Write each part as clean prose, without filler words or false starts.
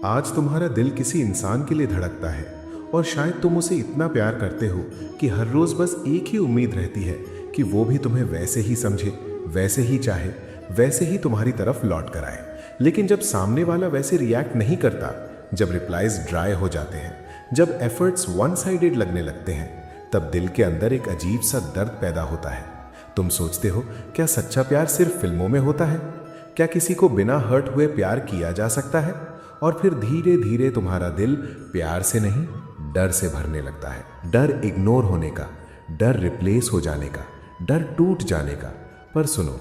आज तुम्हारा दिल किसी इंसान के लिए धड़कता है और शायद तुम उसे इतना प्यार करते हो कि हर रोज बस एक ही उम्मीद रहती है कि वो भी तुम्हें वैसे ही समझे, वैसे ही चाहे, वैसे ही तुम्हारी तरफ लौट कर आए। लेकिन जब सामने वाला वैसे रिएक्ट नहीं करता, जब रिप्लाईज ड्राई हो जाते हैं, जब एफर्ट्स वन साइडेड लगने लगते हैं, तब दिल के अंदर एक अजीब सा दर्द पैदा होता है। तुम सोचते हो, क्या सच्चा प्यार सिर्फ फिल्मों में होता है? क्या किसी को बिना हर्ट हुए प्यार किया जा सकता है? और फिर धीरे धीरे तुम्हारा दिल प्यार से नहीं, डर से भरने लगता है। डर इग्नोर होने का, डर रिप्लेस हो जाने का, डर टूट जाने का। पर सुनो,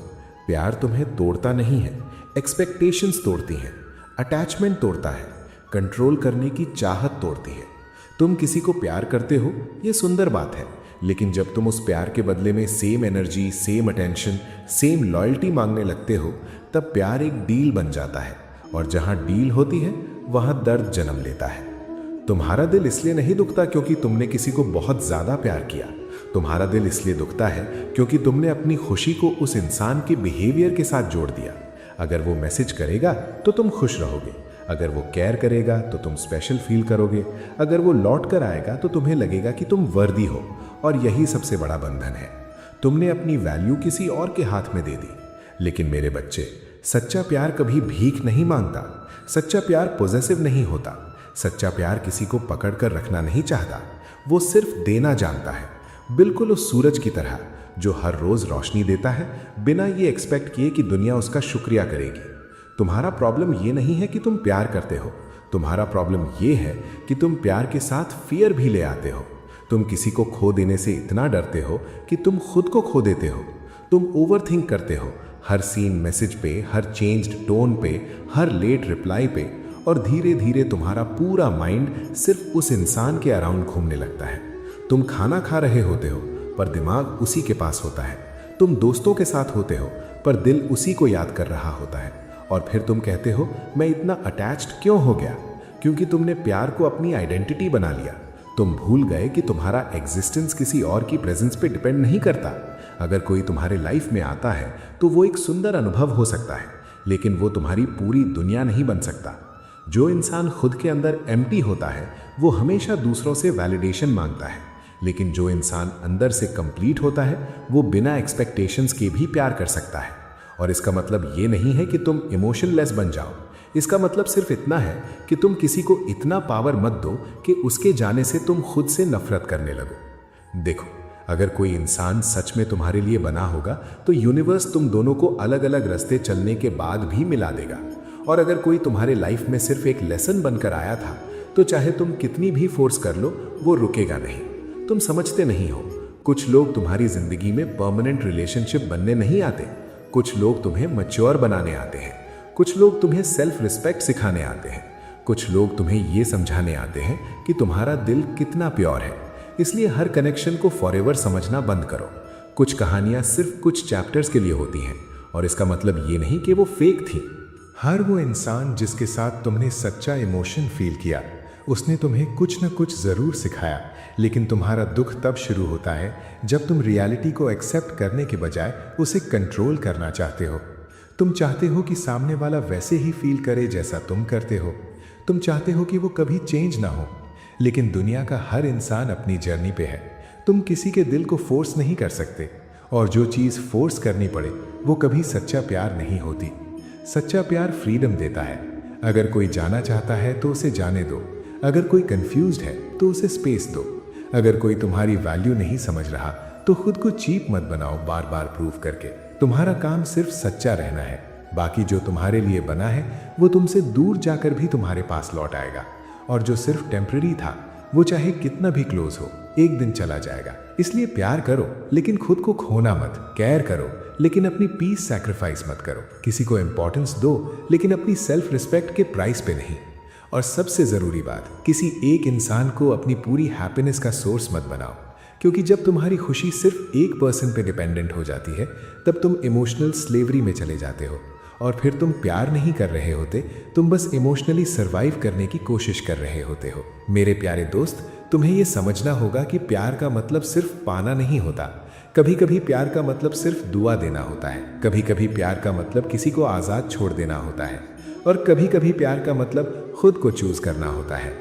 प्यार तुम्हें तोड़ता नहीं है, एक्सपेक्टेशंस तोड़ती हैं, अटैचमेंट तोड़ता है, कंट्रोल करने की चाहत तोड़ती है। तुम किसी को प्यार करते हो, ये सुंदर बात है, लेकिन जब तुम उस प्यार के बदले में same energy, same attention, same loyalty मांगने लगते हो, तब प्यार एक डील बन जाता है। और जहां डील होती है, वहां दर्द जन्म लेता है। तुम्हारा दिल इसलिए नहीं दुखता क्योंकि तुमने किसी को बहुत ज्यादा प्यार किया। तुम्हारा दिल इसलिए दुखता है क्योंकि तुमने अपनी खुशी को उस इंसान के बिहेवियर के साथ जोड़ दिया। अगर वो मैसेज करेगा तो तुम खुश रहोगे, अगर वो केयर करेगा तो तुम स्पेशल फील करोगे, अगर वो लौट कर आएगा तो तुम्हें लगेगा कि तुम वर्दी हो। और यही सबसे बड़ा बंधन है। तुमने अपनी वैल्यू किसी और के हाथ में दे दी। लेकिन मेरे बच्चे, सच्चा प्यार कभी भीख नहीं मांगता, सच्चा प्यार पॉजेसिव नहीं होता, सच्चा प्यार किसी को पकड़ कर रखना नहीं चाहता, वो सिर्फ देना जानता है। बिल्कुल उस सूरज की तरह जो हर रोज रोशनी देता है बिना ये एक्सपेक्ट किए कि दुनिया उसका शुक्रिया करेगी। तुम्हारा प्रॉब्लम ये नहीं है कि तुम प्यार करते हो, तुम्हारा प्रॉब्लम ये है कि तुम प्यार के साथ फियर भी ले आते हो। तुम किसी को खो देने से इतना डरते हो कि तुम खुद को खो देते हो। तुम ओवरथिंक करते हो, हर सीन मैसेज पे, हर चेंज्ड टोन पे, हर लेट रिप्लाई पे, और धीरे धीरे तुम्हारा पूरा माइंड सिर्फ उस इंसान के अराउंड घूमने लगता है। तुम खाना खा रहे होते हो पर दिमाग उसी के पास होता है। तुम दोस्तों के साथ होते हो पर दिल उसी को याद कर रहा होता है। और फिर तुम कहते हो, मैं इतना अटैच्ड क्यों हो गया? क्योंकि तुमने प्यार को अपनी आइडेंटिटी बना लिया। तुम भूल गए कि तुम्हारा एग्जिस्टेंस किसी और की प्रेजेंस पे डिपेंड नहीं करता। अगर कोई तुम्हारे लाइफ में आता है तो वो एक सुंदर अनुभव हो सकता है, लेकिन वो तुम्हारी पूरी दुनिया नहीं बन सकता। जो इंसान खुद के अंदर एम्प्टी होता है वो हमेशा दूसरों से वैलिडेशन मांगता है, लेकिन जो इंसान अंदर से कंप्लीट होता है वो बिना एक्सपेक्टेशंस के भी प्यार कर सकता है। और इसका मतलब ये नहीं है कि तुम इमोशनलेस बन जाओ, इसका मतलब सिर्फ इतना है कि तुम किसी को इतना पावर मत दो कि उसके जाने से तुम खुद से नफरत करने लगो। देखो, अगर कोई इंसान सच में तुम्हारे लिए बना होगा तो यूनिवर्स तुम दोनों को अलग अलग रास्ते चलने के बाद भी मिला देगा। और अगर कोई तुम्हारे लाइफ में सिर्फ एक लेसन बनकर आया था तो चाहे तुम कितनी भी फोर्स कर लो, वो रुकेगा नहीं। तुम समझते नहीं हो, कुछ लोग तुम्हारी जिंदगी में परमानेंट रिलेशनशिप बनने नहीं आते। कुछ लोग तुम्हें मैच्योर बनाने आते हैं, कुछ लोग तुम्हें सेल्फ रिस्पेक्ट सिखाने आते हैं, कुछ लोग तुम्हें ये समझाने आते हैं कि तुम्हारा दिल कितना प्योर है। इसलिए हर कनेक्शन को फॉरएवर समझना बंद करो। कुछ कहानियां सिर्फ कुछ चैप्टर्स के लिए होती हैं, और इसका मतलब ये नहीं कि वो फेक थी। हर वो इंसान जिसके साथ तुमने सच्चा इमोशन फील किया, उसने तुम्हें कुछ न कुछ ज़रूर सिखाया। लेकिन तुम्हारा दुख तब शुरू होता है जब तुम रियलिटी को एक्सेप्ट करने के बजाय उसे कंट्रोल करना चाहते हो। तुम चाहते हो कि सामने वाला वैसे ही फील करे जैसा तुम करते हो। तुम चाहते हो कि वो कभी चेंज ना हो। लेकिन दुनिया का हर इंसान अपनी जर्नी पे है। तुम किसी के दिल को फोर्स नहीं कर सकते, और जो चीज़ फोर्स करनी पड़े वो कभी सच्चा प्यार नहीं होती। सच्चा प्यार फ्रीडम देता है। अगर कोई जाना चाहता है तो उसे जाने दो, अगर कोई कंफ्यूज्ड है तो उसे स्पेस दो, अगर कोई तुम्हारी वैल्यू नहीं समझ रहा तो खुद को चीप मत बनाओ बार बार प्रूव करके। तुम्हारा काम सिर्फ सच्चा रहना है। बाकी जो तुम्हारे लिए बना है वो तुमसे दूर जाकर भी तुम्हारे पास लौट आएगा। और जो सिर्फ टेम्पररी था वो चाहे कितना भी क्लोज हो, एक दिन चला जाएगा। इसलिए प्यार करो लेकिन खुद को खोना मत। केयर करो लेकिन अपनी पीस सैक्रिफाइस मत करो। किसी को इंपॉर्टेंस दो लेकिन अपनी सेल्फ रिस्पेक्ट के प्राइस पे नहीं। और सबसे ज़रूरी बात, किसी एक इंसान को अपनी पूरी हैप्पीनेस का सोर्स मत बनाओ, क्योंकि जब तुम्हारी खुशी सिर्फ एक पर्सन पे डिपेंडेंट हो जाती है तब तुम इमोशनल स्लेवरी में चले जाते हो। और फिर तुम प्यार नहीं कर रहे होते, तुम बस इमोशनली सर्वाइव करने की कोशिश कर रहे होते हो। मेरे प्यारे दोस्त, तुम्हें ये समझना होगा कि प्यार का मतलब सिर्फ पाना नहीं होता। कभी कभी प्यार का मतलब सिर्फ दुआ देना होता है। कभी कभी प्यार का मतलब किसी को आज़ाद छोड़ देना होता है। और कभी कभी प्यार का मतलब खुद को चूज करना होता है।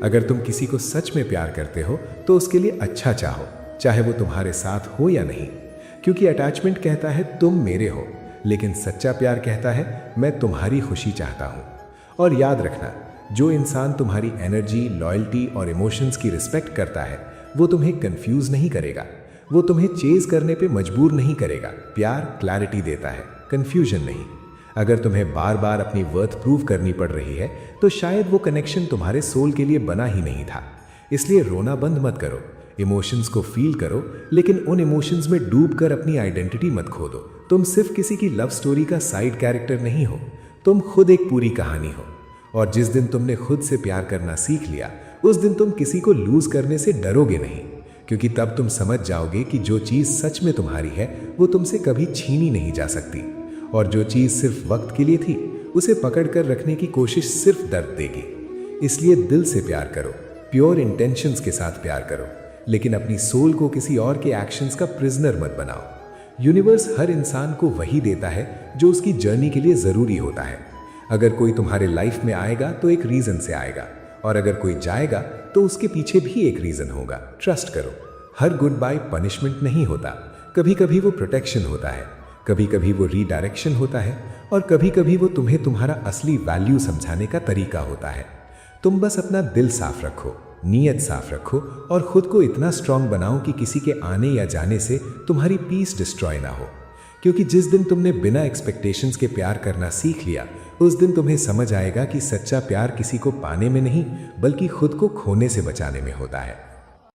अगर तुम किसी को सच में प्यार करते हो तो उसके लिए अच्छा चाहो, चाहे वो तुम्हारे साथ हो या नहीं, क्योंकि अटैचमेंट कहता है तुम मेरे हो, लेकिन सच्चा प्यार कहता है मैं तुम्हारी खुशी चाहता हूँ। और याद रखना, जो इंसान तुम्हारी एनर्जी, लॉयल्टी और इमोशंस की रिस्पेक्ट करता है वो तुम्हें कंफ्यूज नहीं करेगा, वो तुम्हें चेज करने पे मजबूर नहीं करेगा। प्यार क्लैरिटी देता है, कंफ्यूजन नहीं। अगर तुम्हें बार बार अपनी वर्थ प्रूव करनी पड़ रही है तो शायद वो कनेक्शन तुम्हारे सोल के लिए बना ही नहीं था। इसलिए रोना बंद मत करो, इमोशंस को फील करो, लेकिन उन इमोशंस में डूब कर अपनी आइडेंटिटी मत खो दो। तुम सिर्फ किसी की लव स्टोरी का साइड कैरेक्टर नहीं हो, तुम खुद एक पूरी कहानी हो। और जिस दिन तुमने खुद से प्यार करना सीख लिया उस दिन तुम किसी को लूज करने से डरोगे नहीं, क्योंकि तब तुम समझ जाओगे कि जो चीज़ सच में तुम्हारी है वो तुमसे कभी छीनी नहीं जा सकती, और जो चीज़ सिर्फ वक्त के लिए थी उसे पकड़ कर रखने की कोशिश सिर्फ दर्द देगी। इसलिए दिल से प्यार करो, प्योर इंटेंशंस के साथ प्यार करो, लेकिन अपनी सोल को किसी और के एक्शंस का प्रिजनर मत बनाओ। यूनिवर्स हर इंसान को वही देता है जो उसकी जर्नी के लिए ज़रूरी होता है। अगर कोई तुम्हारे लाइफ में आएगा तो एक रीज़न से आएगा, और अगर कोई जाएगा तो उसके पीछे भी एक रीज़न होगा। ट्रस्ट करो, हर गुड बाय पनिशमेंट नहीं होता, कभी कभी वो प्रोटेक्शन होता है, कभी कभी वो रीडायरेक्शन होता है, और कभी कभी वो तुम्हें तुम्हारा असली वैल्यू समझाने का तरीका होता है। तुम बस अपना दिल साफ रखो, नीयत साफ रखो, और खुद को इतना स्ट्रांग बनाओ कि किसी के आने या जाने से तुम्हारी पीस डिस्ट्रॉय ना हो। क्योंकि जिस दिन तुमने बिना एक्सपेक्टेशंस के प्यार करना सीख लिया उस दिन तुम्हें समझ आएगा कि सच्चा प्यार किसी को पाने में नहीं बल्कि खुद को खोने से बचाने में होता है।